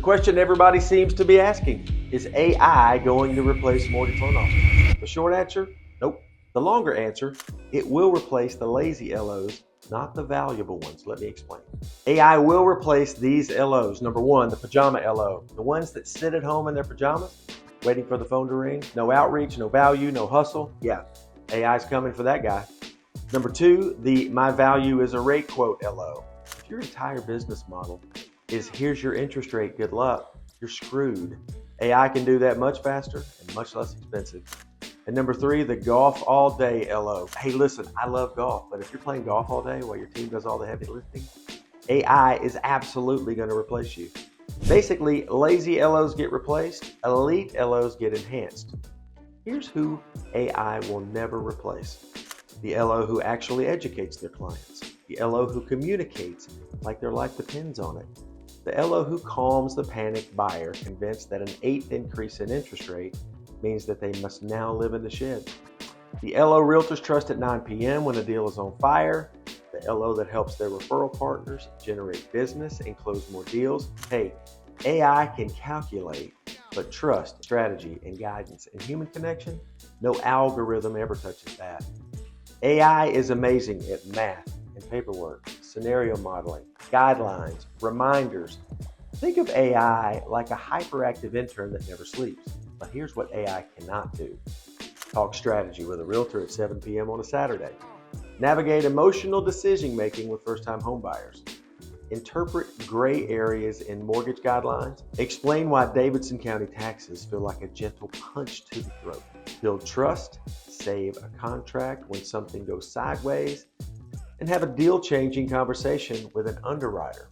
question everybody seems to be asking, is AI going to replace mortgage loan officers? The short answer, nope. The longer answer, it will replace the lazy LOs, not the valuable ones. Let me explain. AI will replace these LOs. Number one, the pajama LO, the ones that sit at home in their pajamas, waiting for the phone to ring. No outreach, no value, no hustle. Yeah, AI's coming for that guy. Number two, the my value is a rate quote LO. If your entire business model is here's your interest rate, good luck, you're screwed. AI can do that much faster and much less expensive. And number three, the golf all day LO. Hey, listen, I love golf, but if you're playing golf all day while your team does all the heavy lifting, AI is absolutely going to replace you. Basically, lazy LOs get replaced, elite LOs get enhanced. Here's who AI will never replace. The LO who actually educates their clients. The LO who communicates like their life depends on it. The LO who calms the panicked buyer, convinced that an 8th increase in interest rate means that they must now live in the shed. The LO realtors trust at 9 p.m. when a deal is on fire. The LO that helps their referral partners generate business and close more deals. Hey, AI can calculate, but trust, strategy, and guidance and human connection, no algorithm ever touches that. AI is amazing at math and paperwork, scenario modeling, guidelines, reminders. Think of AI like a hyperactive intern that never sleeps. But here's what AI cannot do. Talk strategy with a realtor at 7 p.m. on a Saturday. Navigate emotional decision making with first-time homebuyers. Interpret gray areas in mortgage guidelines. Explain why Davidson County taxes feel like a gentle punch to the throat. Build trust, save a contract when something goes sideways, and have a deal-changing conversation with an underwriter.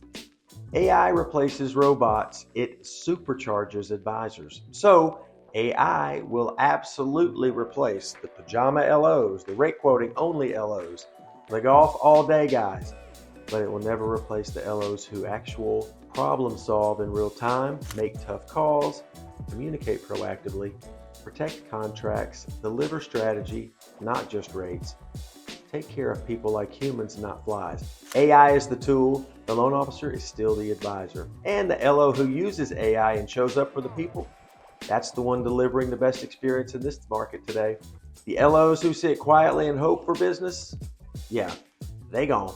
AI replaces robots, it supercharges advisors. So AI will absolutely replace the pajama LOs, the rate quoting only LOs, the golf all day guys, but it will never replace the LOs who actual problem solve in real time, make tough calls, communicate proactively, protect contracts, deliver strategy, not just rates. Take care of people like humans, not flies. AI is the tool, the loan officer is still the advisor. And the LO who uses AI and shows up for the people, that's the one delivering the best experience in this market today. The LOs who sit quietly and hope for business, yeah, they gone.